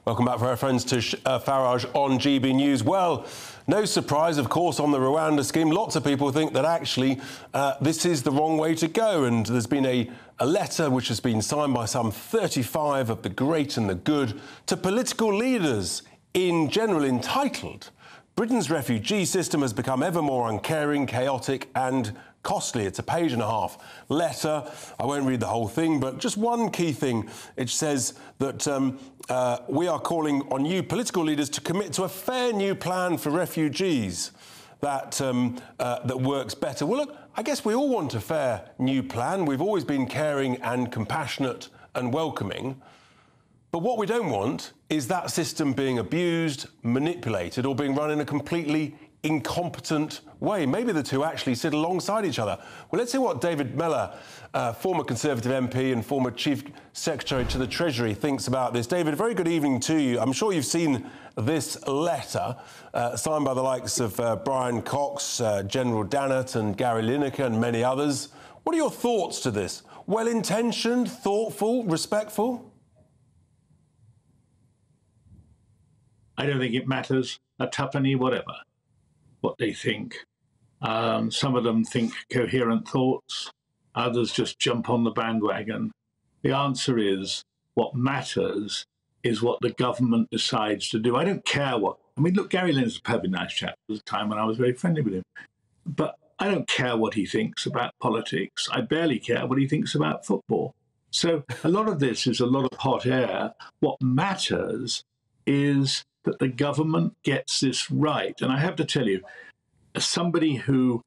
Welcome back, for our friends, to Farage on GB News. Well, no surprise, of course, on the Rwanda scheme. Lots of people think that actually this is the wrong way to go. And there's been a letter which has been signed by some 35 of the great and the good to political leaders in general, entitled, "Britain's refugee system has become ever more uncaring, chaotic and costly." It's a page-and-a-half letter. I won't read the whole thing, but just one key thing. It says that we are calling on you political leaders to commit to a fair new plan for refugees that works better. Well, look, I guess we all want a fair new plan. We've always been caring and compassionate and welcoming. But what we don't want is that system being abused, manipulated, or being run in a completely incompetent way. Maybe the two actually sit alongside each other. Well, let's hear what David Mellor, former Conservative MP and former Chief Secretary to the Treasury, thinks about this. David, a very good evening to you. I'm sure you've seen this letter signed by the likes of Brian Cox, General Dannett and Gary Lineker and many others. What are your thoughts to this? Well-intentioned, thoughtful, respectful? I don't think it matters a tuppenny whatever what they think. Some of them think coherent thoughts, others just jump on the bandwagon. The answer is, what matters is what the government decides to do. I don't care what, I mean, look, Gary Lineker's a perfectly nice chap. There was a time when I was very friendly with him. But I don't care what he thinks about politics. I barely care what he thinks about football. So a lot of this is a lot of hot air. What matters is that the government gets this right. And I have to tell you, as somebody who,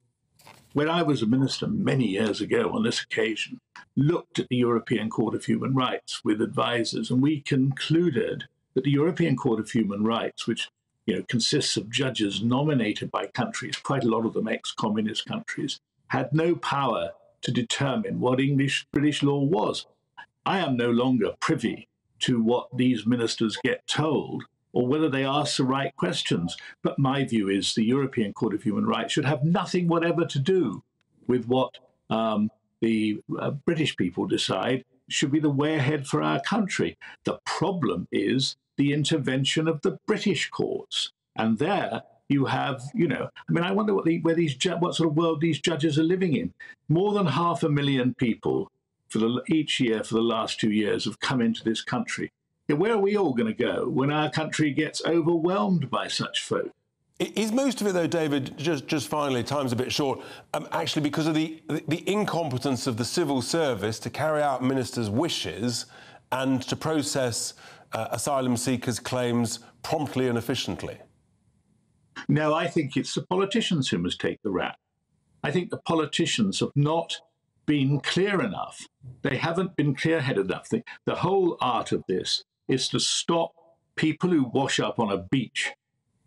when I was a minister many years ago on this occasion, looked at the European Court of Human Rights with advisors, and we concluded that the European Court of Human Rights, which consists of judges nominated by countries, quite a lot of them ex-communist countries, had no power to determine what British law was. I am no longer privy to what these ministers get told, or whether they ask the right questions. But my view is the European Court of Human Rights should have nothing whatever to do with what the British people decide should be the way ahead for our country. The problem is the intervention of the British courts. And there you have, I mean, I wonder what sort of world these judges are living in. More than 500,000 people each year for the last 2 years have come into this country. Where are we all going to go when our country gets overwhelmed by such folk? Is most of it, though, David, just finally, time's a bit short, actually because of the incompetence of the civil service to carry out ministers' wishes and to process asylum seekers' claims promptly and efficiently? No, I think it's the politicians who must take the rap. I think the politicians have not been clear enough. They haven't been clear-headed enough. The whole art of this is to stop people who wash up on a beach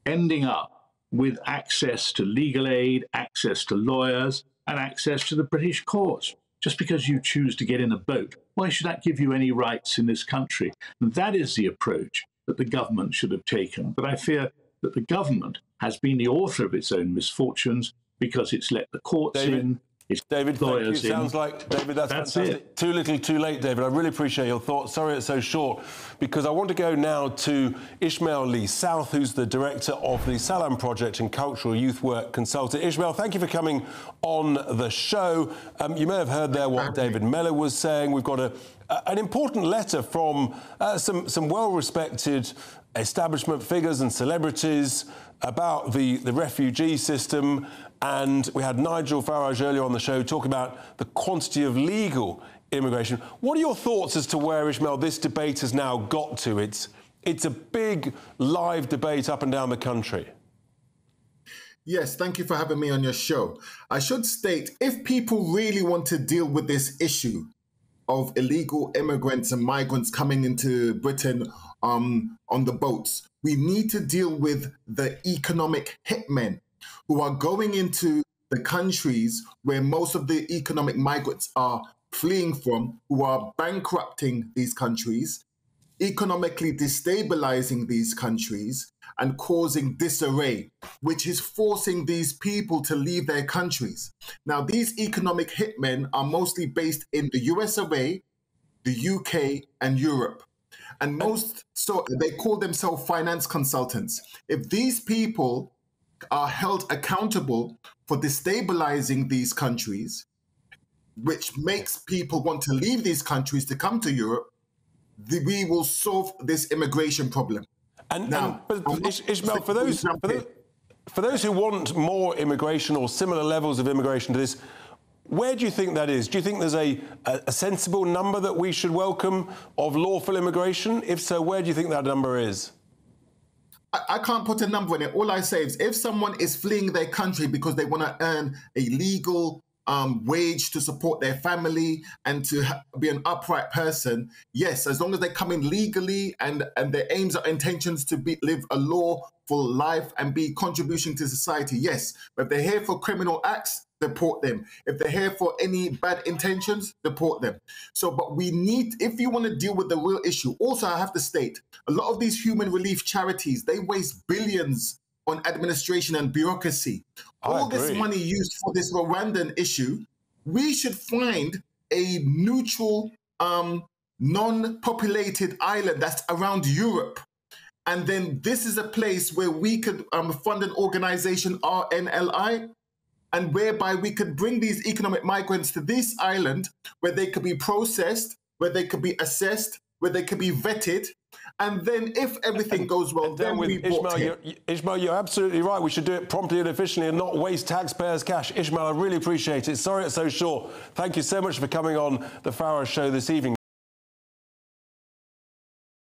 ending up with access to legal aid, access to lawyers, and access to the British courts. Just because you choose to get in a boat, why should that give you any rights in this country? And that is the approach that the government should have taken. But I fear that the government has been the author of its own misfortunes because it's let the courts in. David, thank you. Sounds like, David, that's fantastic. It. Too little, too late, David. I really appreciate your thoughts. Sorry it's so short, because I want to go now to Ishmael Lee South, who's the director of the Salam Project and Cultural Youth Work Consultant. Ishmael, thank you for coming on the show. You may have heard there what David Mellor was saying. We've got an important letter from some well-respected establishment figures and celebrities about the refugee system. And we had Nigel Farage earlier on the show talking about the quantity of legal immigration. What are your thoughts as to where, Ishmael, this debate has now got to? It's a big, live debate up and down the country. Yes, thank you for having me on your show. I should state, if people really want to deal with this issue of illegal immigrants and migrants coming into Britain on the boats, we need to deal with the economic hitmen who are going into the countries where most of the economic migrants are fleeing from, who are bankrupting these countries, economically destabilizing these countries, and causing disarray, which is forcing these people to leave their countries. Now, these economic hitmen are mostly based in the US of A, the UK, and Europe. And so they call themselves finance consultants. If these people are held accountable for destabilizing these countries, which makes people want to leave these countries to come to Europe, we will solve this immigration problem. Ishmael, for those who want more immigration or similar levels of immigration to this, where do you think that is? Do you think there's a sensible number that we should welcome of lawful immigration? If so, where do you think that number is? I can't put a number on it. All I say is if someone is fleeing their country because they want to earn a legal wage to support their family and to be an upright person, yes, as long as they come in legally and their aims or intentions to live a lawful life and be contribution to society, yes. But if they're here for criminal acts, deport them. If they're here for any bad intentions, deport them. So, but we need, if you want to deal with the real issue, also I have to state, a lot of these human relief charities, they waste billions on administration and bureaucracy. All this money used for this Rwandan issue, we should find a neutral, non-populated island that's around Europe. And then this is a place where we could fund an organization, RNLI, and whereby we could bring these economic migrants to this island where they could be processed, where they could be assessed, where they could be vetted. And then if everything goes well, then we Ishmael, you're absolutely right. We should do it promptly and efficiently and not waste taxpayers' cash. Ishmael, I really appreciate it. Sorry it's so short. Thank you so much for coming on the Farage Show this evening.